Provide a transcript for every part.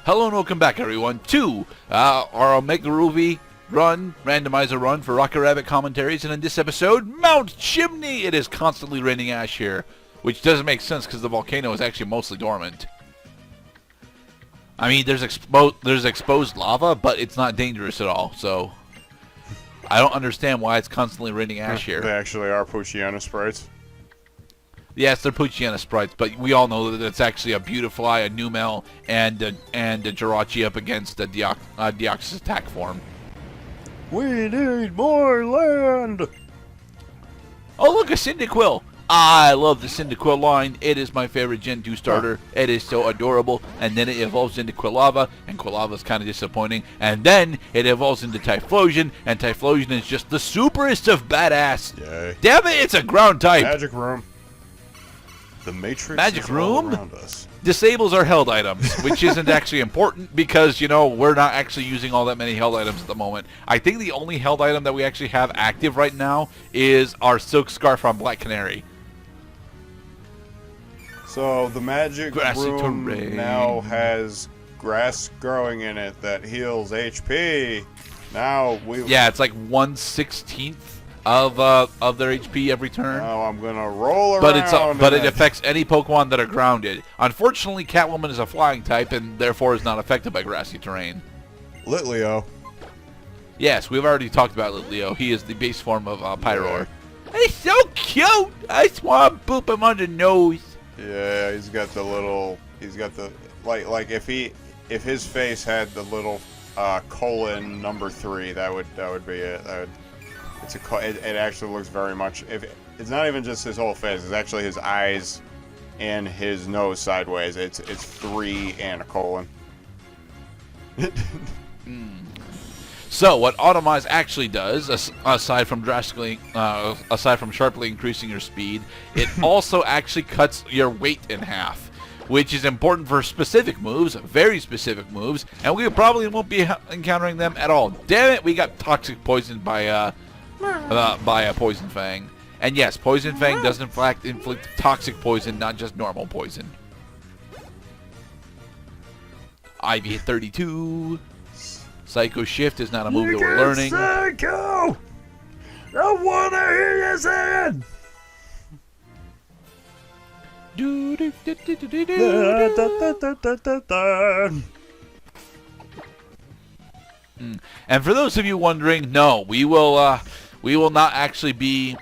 Hello and welcome back, everyone, to our Omega Ruby Randomizer run for Rocket Rabbit Commentaries. And in this episode, Mount Chimney! It is constantly raining ash here, which doesn't make sense because the volcano is actually mostly dormant. I mean, there's exposed lava, but it's not dangerous at all, so I don't understand why it's constantly raining ash here. They actually are Poochyena sprites. Yes, they're Poochyena sprites, but we all know that it's actually a Beautifly, a Numel, and a Jirachi up against the Deoxys attack form. We need more land! Oh, look, a Cyndaquil! I love the Cyndaquil line. It is my favorite Gen 2 starter. It is so adorable. And then it evolves into Quilava, and Quilava is kind of disappointing. And then it evolves into Typhlosion, and Typhlosion is just the superest of badass. Yay. Damn it, it's a ground type! Magic Room. The Matrix Magic is Room all around us. disables our held items, which isn't actually important because, you know, we're not actually using all that many held items at the moment. I think the only held item that we actually have active right now is our Silk Scarf on Black Canary. So the Magic Grassy Room terrain. now has grass growing in it that heals HP. Now we... Yeah, it's like 1/16 of their HP every turn. Now I'm gonna roll around. But it affects any Pokemon that are grounded. Unfortunately, Catwoman is a flying type and therefore is not affected by grassy terrain. Litleo. Yes, we've already talked about Litleo. He is the base form of Pyroar. He's so cute. I just want to boop him on the nose. Yeah, he's got the little. He's got the like if his face had the little colon number 3, that would be it. It actually looks very much. It's not even just his whole face. It's actually his eyes and his nose sideways. It's 3 and a colon. So what Randomized actually does, aside from sharply increasing your speed, it also actually cuts your weight in half, which is important for specific moves, very specific moves, and we probably won't be encountering them at all. Damn it, we got toxic poisoned by a Poison Fang. And yes, Poison Fang does in fact inflict toxic poison, not just normal poison. Ivy at 32. Psycho Shift is not a move that we're learning. Psycho! I wanna hear you say it! And for those of you wondering, no, we will not actually be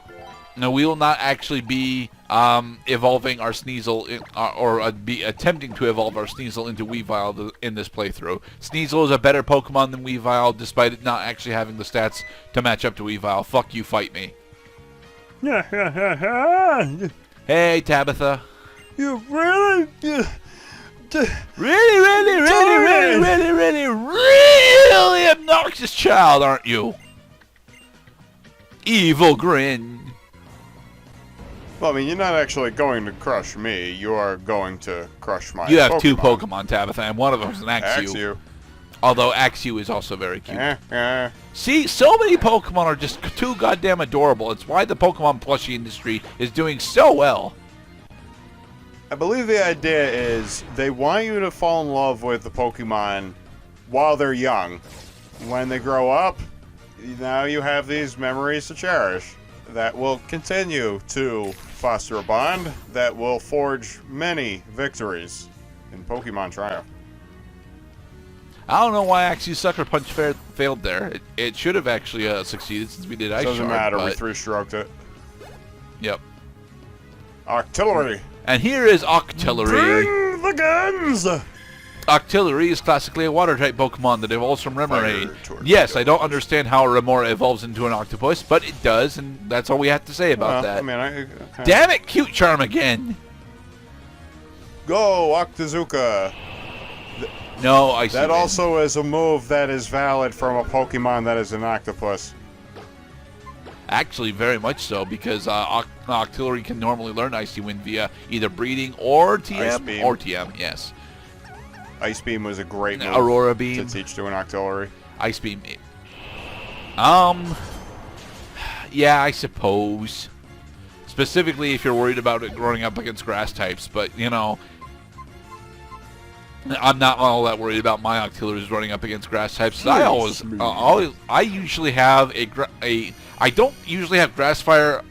evolving our Sneasel or be attempting to evolve our Sneasel into Weavile in this playthrough. Sneasel is a better Pokemon than Weavile, despite it not actually having the stats to match up to Weavile. Fuck you, fight me. Hey, Tabitha. You really? Really obnoxious child, aren't you? Evil grin. Well, I mean, you're not actually going to crush me. You are going to crush my You have Pokemon. 2 Pokemon, Tabitha, and one of them is an Axew. Axew. Although Axew is also very cute. See, so many Pokemon are just too goddamn adorable. It's why the Pokemon plushie industry is doing so well. I believe the idea is they want you to fall in love with the Pokemon while they're young. When they grow up, now you have these memories to cherish that will continue to foster a bond that will forge many victories in Pokemon Triumph. I don't know why Axew Sucker Punch failed there. It should have actually succeeded since we did Ice Shard. Doesn't matter, we but... 3-stroked it. Yep. Octillery! And here is Octillery. Bring the guns! Octillery is classically a water-type Pokemon that evolves from Remoraid. Yes, I don't understand how Remora evolves into an octopus, but it does, and that's all we have to say about that. I mean, Damn it, Cute Charm again! Go, Octazooka! No, I see. That also is a move that is valid from a Pokemon that is an octopus. Actually, very much so, because Octillery can normally learn Icy Wind via either breeding or TM. Or TM, yes. Ice Beam was a great move Aurora Beam to teach to an Octillery. Ice Beam. Yeah, I suppose. Specifically if you're worried about it growing up against grass types, but, you know, I'm not all that worried about my Octilleries running up against grass types. I usually have I don't usually have grass fire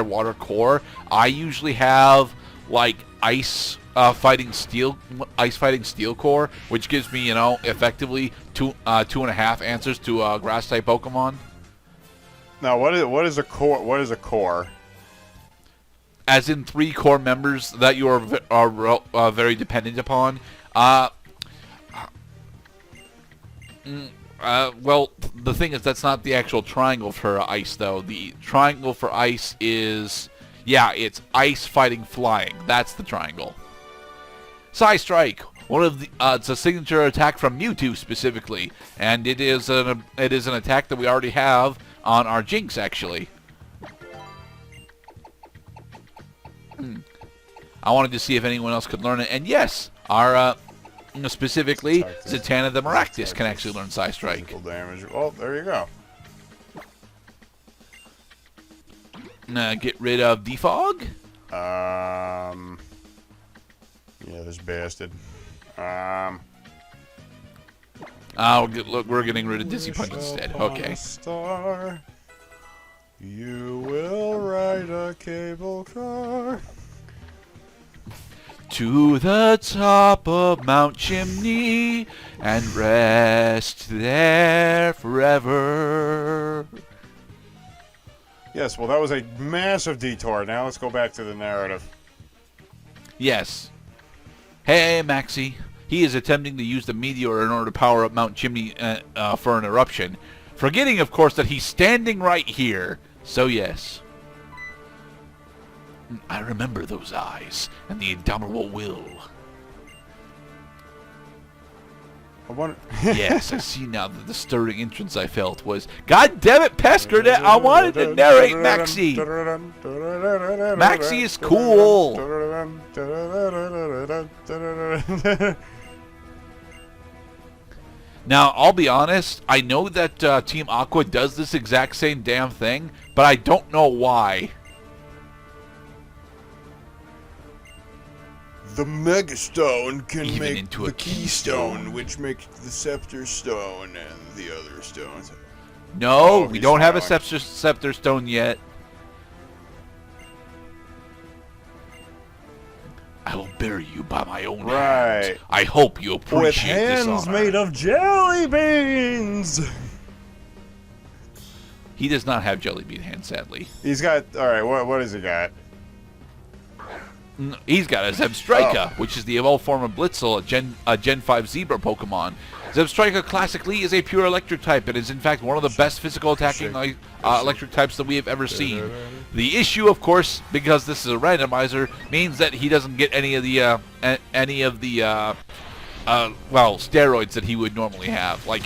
water core. I usually have like ice fighting steel core, which gives me, effectively 2.5 answers to grass type Pokemon. Now, what is a core? What is a core? As in 3 core members that you are very dependent upon. Well, the thing is, that's not the actual triangle for ice, though. The triangle for ice is, it's ice fighting flying. That's the triangle. Psystrike, it's a signature attack from Mewtwo specifically, and it is an attack that we already have on our Jinx, actually. I wanted to see if anyone else could learn it, and yes, our specifically Zatanna the Maractus can actually learn Psystrike. Damage. Oh, there you go. Get rid of Defog. Yeah, this bastard. Look, we're getting rid of Dizzy Punch instead. Okay. Star, you will ride a cable car to the top of Mount Chimney and rest there forever. Yes, well, that was a massive detour. Now let's go back to the narrative. Yes. Hey, Maxie. He is attempting to use the meteor in order to power up Mount Chimney for an eruption, forgetting, of course, that he's standing right here. So, yes. I remember those eyes and the indomitable will. I wonder. Yes, I see now that the stirring entrance I felt was, God damn it, Peskernet, I wanted to narrate Maxie. Maxie is cool. Now, I'll be honest, I know that Team Aqua does this exact same damn thing, but I don't know why. The Mega Stone can Even make into the a Keystone, which makes the Scepter Stone and the other stones. No, Oh, we he's don't have a smiling. Scepter Stone yet. I will bury you by my own hands. Right. I hope you With appreciate this hands honor. made of jelly beans! He does not have jelly bean hands, sadly. He's got... Alright, what has he got? He's got a Zebstrika, which is the evolved form of Blitzel, a Gen 5 Zebra Pokemon. Zebstrika classically is a pure electric type and is in fact one of the best physical attacking electric types that we have ever seen. The issue, of course, because this is a randomizer, means that he doesn't get any of the steroids that he would normally have, like,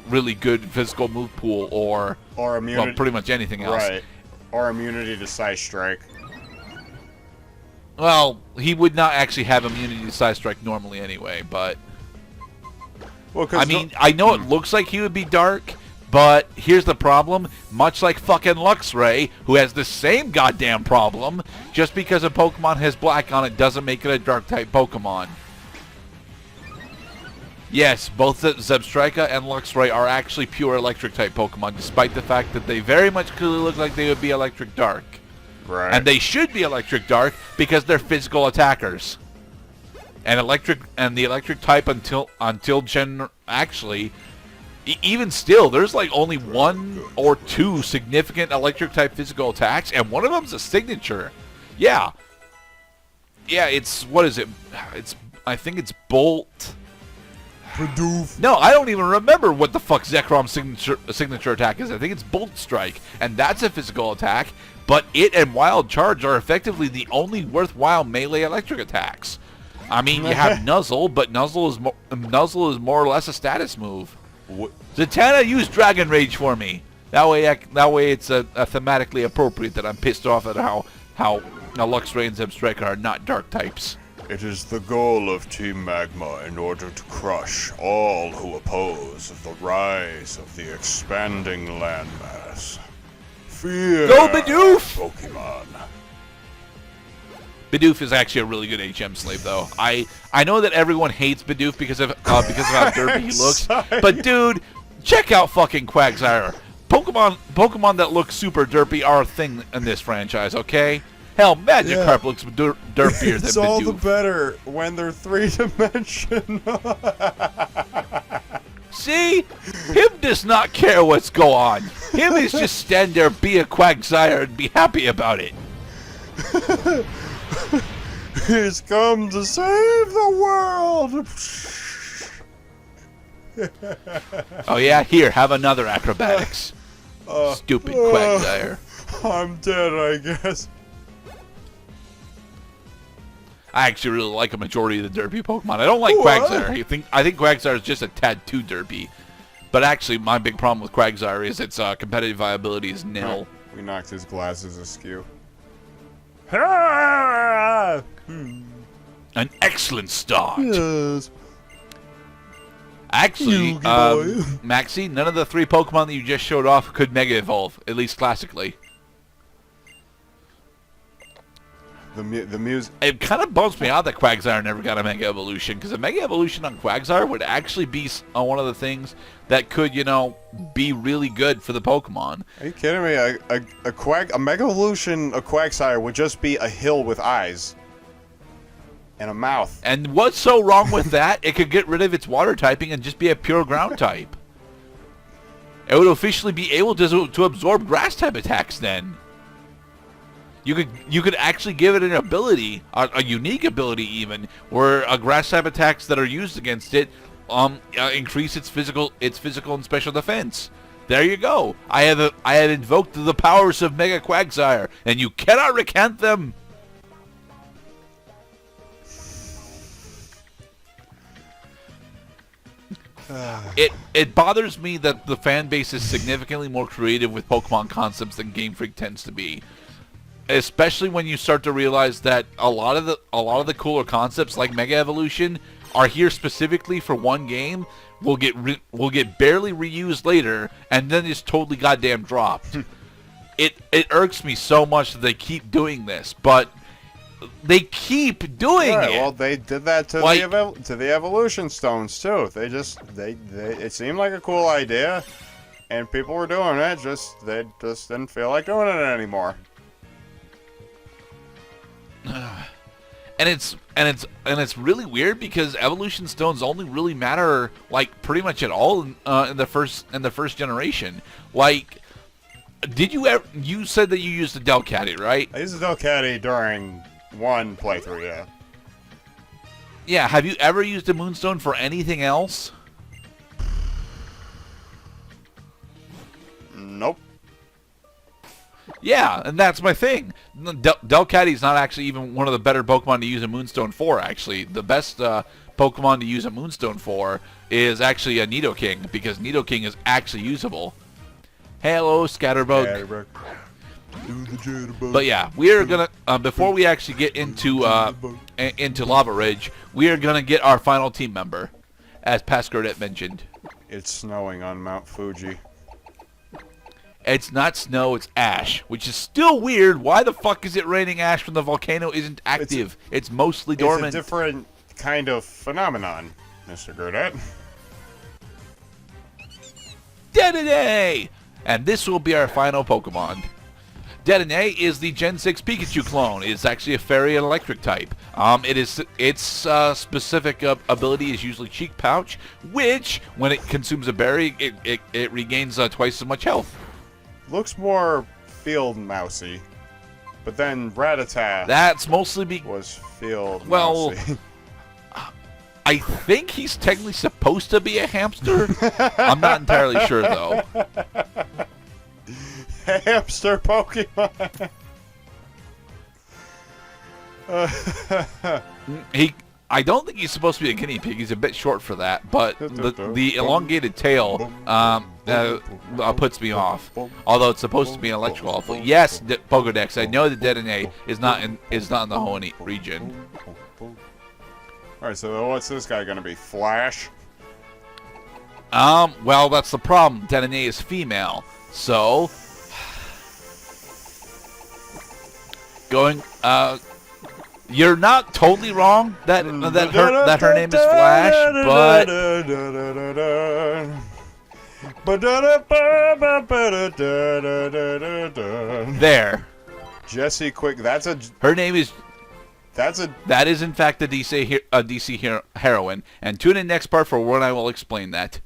really good physical move pool or immunity. well, pretty much anything else. Right. Or immunity to Psystrike. Well, he would not actually have immunity to Psystrike normally anyway, but... Well, I mean, I know it looks like he would be dark, but here's the problem. Much like fucking Luxray, who has the same goddamn problem, just because a Pokemon has black on it doesn't make it a dark-type Pokemon. Yes, both Zebstrika and Luxray are actually pure electric-type Pokemon, despite the fact that they very much clearly look like they would be electric-dark. Right. And they should be electric dark because they're physical attackers. And the electric type until Gen actually even still there's like only 1 or 2 significant electric type physical attacks, and one of them's a signature. Yeah. Yeah, it's what is it? I think it's Bolt. Pidoof. No, I don't even remember what the fuck Zekrom's signature attack is. I think it's Bolt Strike, and that's a physical attack. But it and Wild Charge are effectively the only worthwhile melee electric attacks. I mean, you have Nuzzle, but Nuzzle is more or less a status move. Zatanna, use Dragon Rage for me. That way it's thematically appropriate that I'm pissed off at how Luxray and Zebstrika are not dark types. It is the goal of Team Magma in order to crush all who oppose the rise of the expanding landmass. Fear Go Bidoof! Pokemon. Bidoof is actually a really good HM slave, though. I know that everyone hates Bidoof because of how derpy he looks, Sorry. but dude, check out fucking Quagsire. Pokemon that look super derpy are a thing in this franchise, okay? Hell, Magikarp looks derpier than It's all the Bidoof. better when they're three-dimensional. See? Him does not care what's going on. Him is just stand there, be a Quagsire, and be happy about it. He's come to save the world. Oh yeah? Here, have another acrobatics. Stupid Quagsire. I'm dead, I guess. I actually really like a majority of the derpy Pokemon. I don't like What? Quagsire. I think Quagsire is just a tad too derpy. But actually, my big problem with Quagsire is its competitive viability is nil. We knocked his glasses askew. An excellent start. Yes. Actually, Yugi boy. Maxie, none of the 3 Pokemon that you just showed off could Mega Evolve, at least classically. The music. It kind of bumps me out that Quagsire never got a Mega Evolution, because a Mega Evolution on Quagsire would actually be one of the things that could, you know, be really good for the Pokemon. Are you kidding me? A Mega Evolution of Quagsire would just be a hill with eyes. And a mouth. And what's so wrong with that? It could get rid of its water typing and just be a pure ground type. It would officially be able to absorb grass type attacks then. You could actually give it an ability, a unique ability even, where grass type attacks that are used against it increase its physical and special defense. There you go. I have invoked the powers of Mega Quagsire, and you cannot recant them. It bothers me that the fan base is significantly more creative with Pokemon concepts than Game Freak tends to be. Especially when you start to realize that a lot of the cooler concepts like Mega Evolution are here specifically for one game, will get barely reused later, and then it's totally goddamn dropped. It irks me so much that they keep doing this, but they keep doing it. Well, they did that to the evolution stones too. They it seemed like a cool idea, and people were doing it. They just didn't feel like doing it anymore. And it's really weird because evolution stones only really matter like pretty much at all in the first generation. Like, did you ever? You said that you used a Delcatty, right? I used a Delcatty during one playthrough, yeah. Yeah. Have you ever used a Moonstone for anything else? Nope. Yeah, and that's my thing. Delcatty's not actually even one of the better Pokemon to use a Moonstone for, actually. The best Pokemon to use a Moonstone for is actually a Nidoking, because Nidoking is actually usable. Hello, Scatterbug. But yeah, we are gonna before we actually get into Lava Ridge, we are gonna get our final team member, as past Gerdat mentioned. It's snowing on Mount Fuji. It's not snow, it's ash, which is still weird. Why the fuck is it raining ash when the volcano isn't active? It's mostly dormant. It's a different kind of phenomenon, Mr. Gerdat. Dedenne! And this will be our final Pokemon. Dedenne is the Gen 6 Pikachu clone. It's actually a fairy and electric type. Its specific ability is usually Cheek Pouch, which, when it consumes a berry, it regains twice as much health. Looks more field mousy, but then Rattata That's mostly was field well, mousy. I think he's technically supposed to be a hamster. I'm not entirely sure, though. Hamster Pokemon. I don't think he's supposed to be a guinea pig. He's a bit short for that, but the elongated tail puts me off. Although it's supposed to be an electrical. Yes, Pokedex. I know that Dedenne is not in the Hoenn region. All right, so what's this guy gonna be? Flash? Well, that's the problem. Dedenne is female, so You're not totally wrong that her name is Flash, but there. Jesse Quick. Her name is. That is in fact a DC heroine. And tune in next part for when I will explain that.